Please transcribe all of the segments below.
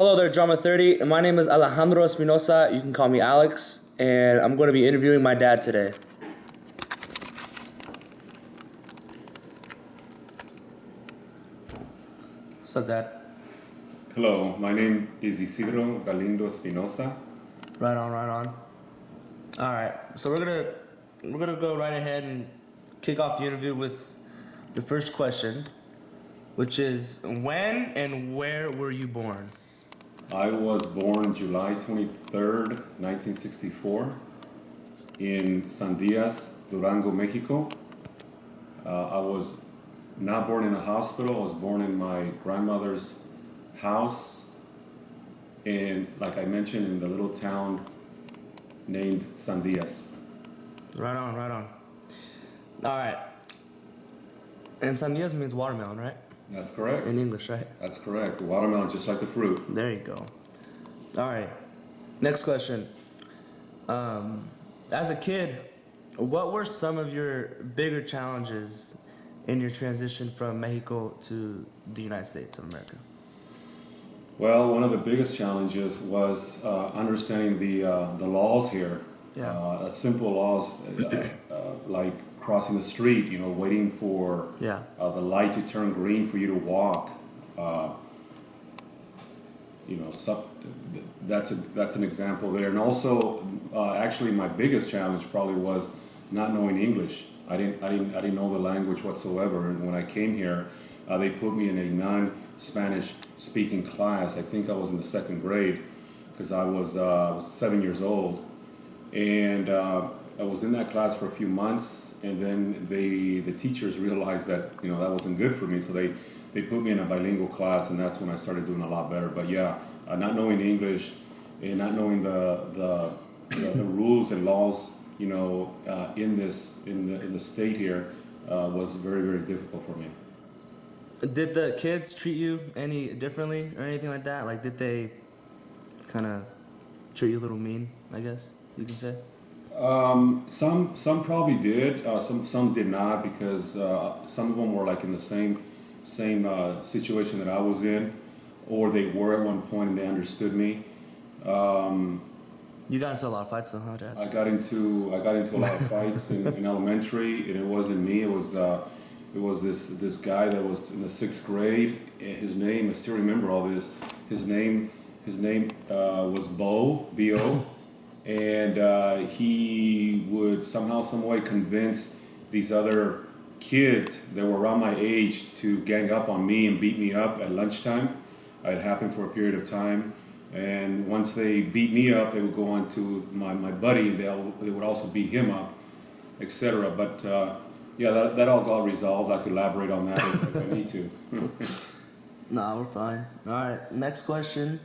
Hello there, Drama 30. My name is Alejandro Espinoza. You can call me Alex, and I'm going to be interviewing my dad today. What's up, Dad? Hello, my name is Isidro Galindo Espinoza. Right on, right on. All right, so we're gonna go right ahead and kick off the interview with the first question, which is when and where were you born? I was born July 23rd, 1964, in San Diaz, Durango, Mexico. I was not born in a hospital. I was born in my grandmother's house, and like I mentioned, in the little town named San Diaz. Right on, right on. All right. And sandias means watermelon, right? That's correct. In English, right? That's correct. Watermelon, just like the fruit. There you go. All right. Next question. As a kid, what were some of your bigger challenges in your transition from Mexico to the United States of America? Well, one of the biggest challenges was understanding the laws here. Yeah. Simple laws like crossing the street, waiting for Yeah. the light to turn green for you to walk. Uh, so that's an example there. And also, actually, my biggest challenge probably was not knowing English. I didn't know the language whatsoever. And when I came here, they put me in a non-Spanish speaking class. I think I was in the second grade because I was 7 years old, and I was in that class for a few months, and then the teachers realized that that wasn't good for me, so they put me in a bilingual class, and that's when I started doing a lot better. But yeah, not knowing English and not knowing the rules and laws, in the state here, was very, very difficult for me. Did the kids treat you any differently or anything like that? Like, did they kind of treat you a little mean, I guess you can say? Some probably did. Some did not, because some of them were like in the same situation that I was in, or they were at one point and they understood me. You got into a lot of fights though, huh, Dad? I got into a lot of fights in elementary, and it wasn't me. It was this guy that was in the sixth grade. His name, I still remember all this. His name was Bo, B-O, and he would somehow, some way convince these other kids that were around my age to gang up on me and beat me up at lunchtime. It happened for a period of time, and once they beat me up, they would go on to my buddy. They would also beat him up, etc. But yeah, that all got resolved. I could elaborate on that if I need to. Nah, we're fine. All right, next question.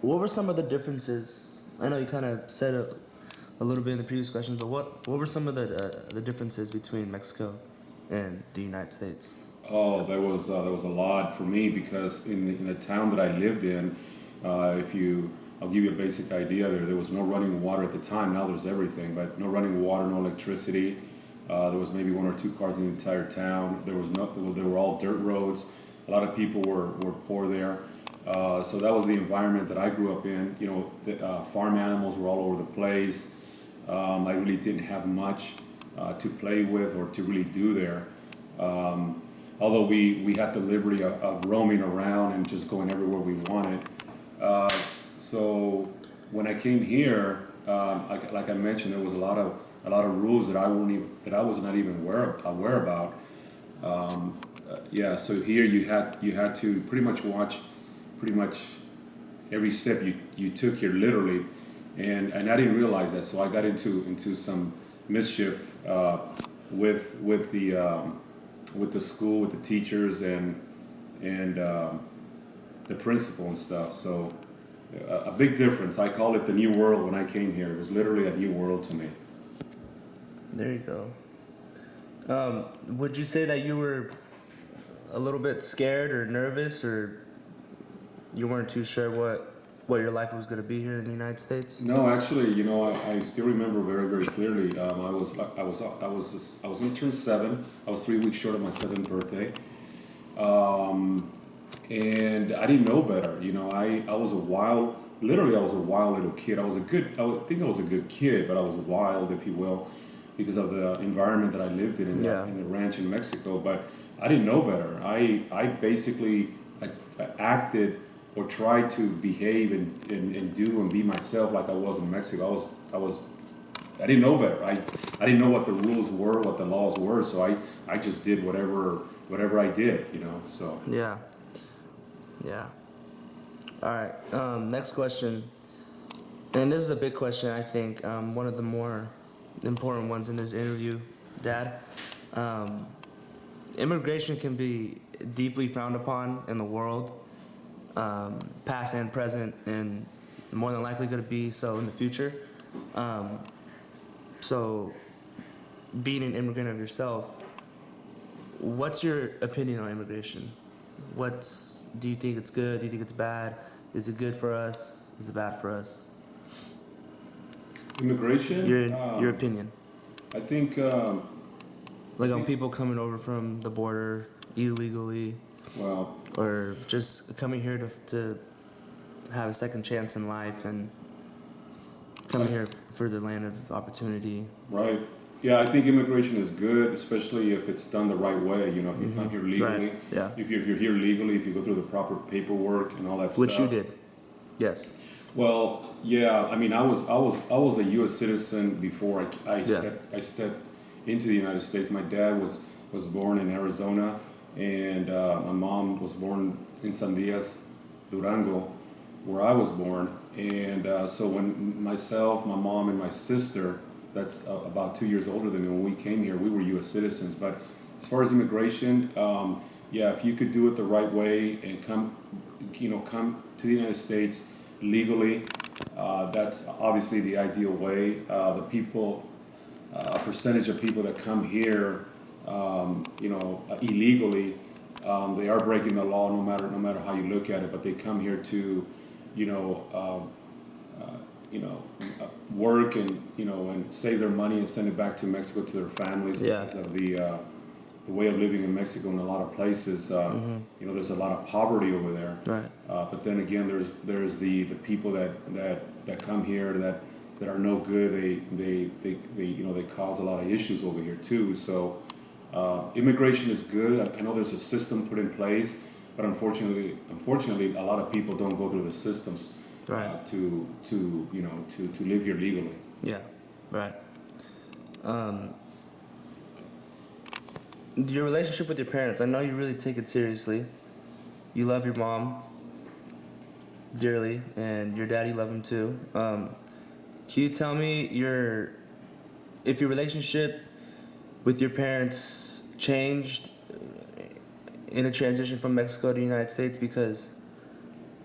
What were some of the differences? I know you kind of said a little bit in the previous questions, but what were some of the differences between Mexico and the United States? Oh, there was a lot for me, because in the town that I lived in, I'll give you a basic idea. There was no running water at the time. Now there's everything, but no running water, no electricity. There was maybe one or two cars in the entire town. There were all dirt roads. A lot of people were poor there. So that was the environment that I grew up in. Farm animals were all over the place. I really didn't have much to play with or to really do there. Although we had the liberty of roaming around and just going everywhere we wanted. So when I came here, like I mentioned, there was a lot of rules that I was not even aware about. Yeah, so here you had to pretty much watch every step you took here, literally, and I didn't realize that. So I got into some mischief with the school, with the teachers, and the principal and stuff. So a big difference. I call it the new world. When I came here, it was literally a new world to me. There you go. Would you say that you were a little bit scared or nervous, or you weren't too sure what your life was going to be here in the United States? No, actually, I still remember very, very clearly. I was going to turn 7. I was 3 weeks short of my 7th birthday. and I didn't know better. You know, I was a wild, literally I was a wild little kid. I think I was a good kid, but I was wild, if you will, because of the environment that I lived in the ranch in Mexico. But I didn't know better. I basically acted or tried to behave and do and be myself like I was in Mexico. I didn't know better. I didn't know what the rules were, what the laws were, so I just did whatever I did, you know. So Yeah. Yeah. All right. Next question, and this is a big question. I think one of the more important ones in this interview, Dad. Immigration can be deeply frowned upon in the world, past and present, and more than likely going to be so in the future. So, being an immigrant of yourself, what's your opinion on immigration? Do you think it's good? Do you think it's bad? Is it good for us? Is it bad for us? immigration, Your opinion. I think. Like on people coming over from the border illegally, Well, or just coming here to have a second chance in life and coming here for the land of opportunity. right. Yeah, I think immigration is good, especially if it's done the right way. You know, if you come here legally, Right. Yeah. if you're here legally, if you go through the proper paperwork and all that Which stuff. you did. Yes. Well, yeah. I mean, I was a U.S. citizen before I stepped into the United States. My dad was born in Arizona, and my mom was born in San Diaz, Durango, where I was born. And so when myself, my mom, and my sister, that's about 2 years older than me, when we came here, we were U.S. citizens. But as far as immigration, yeah, if you could do it the right way and come to the United States legally, that's obviously the ideal way. The people, a percentage of people that come here, illegally, they are breaking the law no matter how you look at it. But they come here to, work and save their money and send it back to Mexico to their families because of the way of living in Mexico in a lot of places. There's a lot of poverty over there. Right. But then again, there's the people that come here that are no good. They cause a lot of issues over here too. So immigration is good. I know there's a system put in place, but unfortunately, a lot of people don't go through the systems to live here legally. Yeah. Right. Your relationship with your parents, I know you really take it seriously. You love your mom dearly, and your dad, you love him too. Can you tell me if your relationship with your parents changed in a transition from Mexico to the United States? Because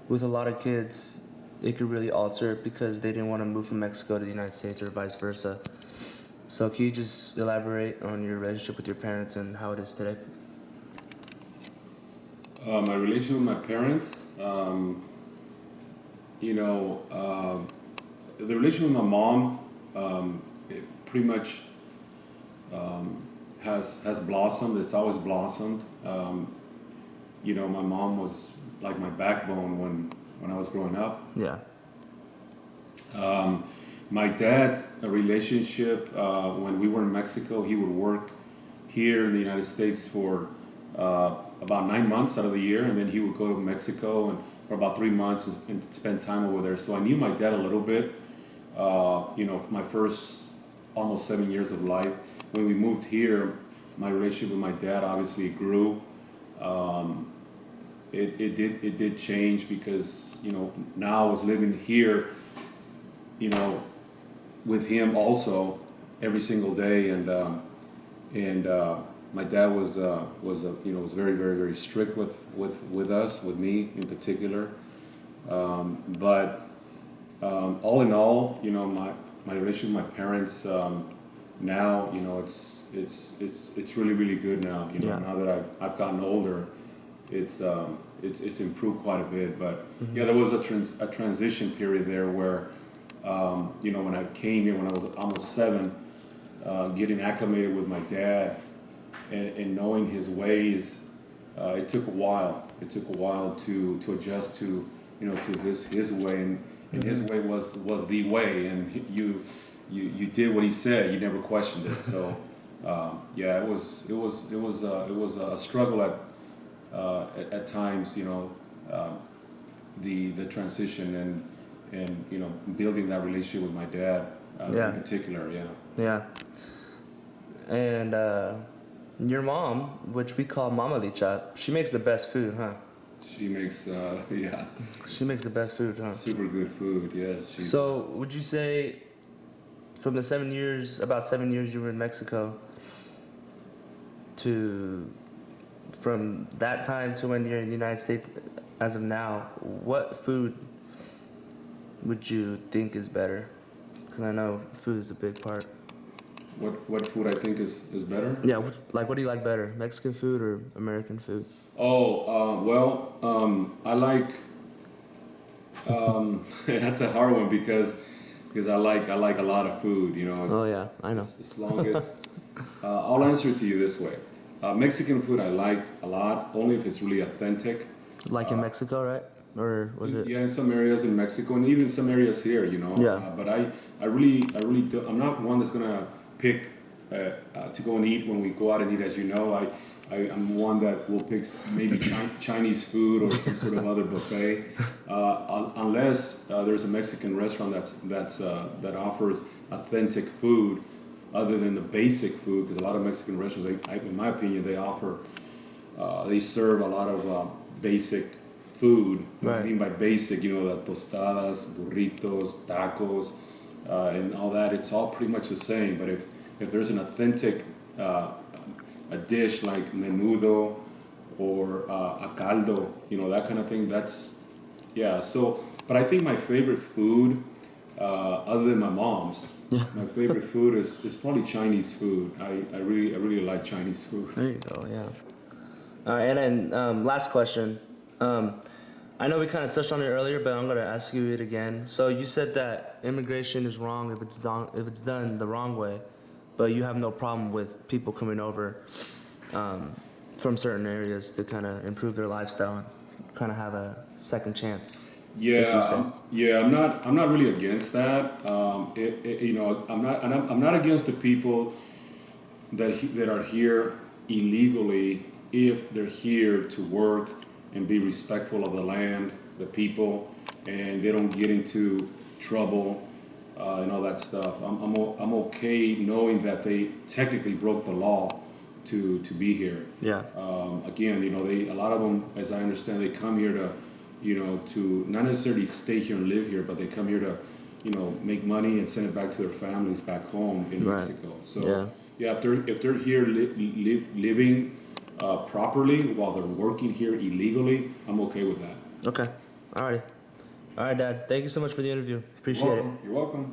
with a lot of kids, it could really alter it because they didn't want to move from Mexico to the United States or vice versa. So can you just elaborate on your relationship with your parents and how it is today? My relationship with my parents, the relationship with my mom, it pretty much has blossomed. It's always blossomed. My mom was like my backbone when I was growing up. Yeah. My dad's relationship, when we were in Mexico, he would work here in the United States for about 9 months out of the year, and then he would go to Mexico and for about 3 months and spend time over there. So I knew my dad a little bit, my first almost 7 years of life. When we moved here, my relationship with my dad obviously grew. It did change because, now I was living here, with him also every single day, and my dad was very, very, very strict with us, with me in particular. But all in all, my relationship with my parents now, it's really, really good now. Now that I've gotten older, it's improved quite a bit. But there was a transition period there where. When I came here when I was almost 7, getting acclimated with my dad and knowing his ways, it took a while. it took a while to adjust to, to his way, and his way was the way, and you did what he said. You never questioned it. So yeah, it was a struggle at times, the transition and building that relationship with my dad in particular. Yeah. And your mom, which we call Mama Licha, she makes the best food, huh? She makes She makes the best food, huh? super good food. Yes. So would you say, from the about 7 years you were in Mexico, from that time to when you're in the United States as of now, what food would you think is better? Because I know food is a big part. What food I think is better? Yeah, what do you like better, Mexican food or American food? I like. That's a hard one because I like a lot of food. I know. As long as I'll answer it to you this way. Mexican food I like a lot, only if it's really authentic. Like in Mexico, right? Or was it? Yeah, in some areas in Mexico and even some areas here, Yeah. But I really do. I'm not one that's gonna pick to go and eat when we go out and eat. As you know, I'm one that will pick maybe Chinese food or some sort of other buffet, unless there's a Mexican restaurant that offers authentic food, other than the basic food. Because a lot of Mexican restaurants, in my opinion, they serve a lot of basic food. Right. What I mean by basic, the tostadas, burritos, tacos, and all that. It's all pretty much the same. But if there's an authentic a dish like menudo or a caldo, that kind of thing, so, but I think my favorite food, other than my mom's, my favorite food is probably Chinese food. I really like Chinese food. There you go, yeah. All right, and then last question. I know we kind of touched on it earlier, but I'm going to ask you it again. So you said that immigration is wrong if it's done the wrong way, but you have no problem with people coming over from certain areas to kind of improve their lifestyle and kind of have a second chance. Yeah, I'm not really against that. I'm not against the people that are here illegally if they're here to work and be respectful of the land, the people, and they don't get into trouble and all that stuff. I'm okay knowing that they technically broke the law to be here. Yeah. Again, a lot of them, as I understand, they come here to to not necessarily stay here and live here, but they come here to, make money and send it back to their families back home in Mexico. So if they're here living properly while they're working here illegally, I'm okay with that. Okay. All right, Dad. Thank you so much for the interview. Appreciate it. You're welcome.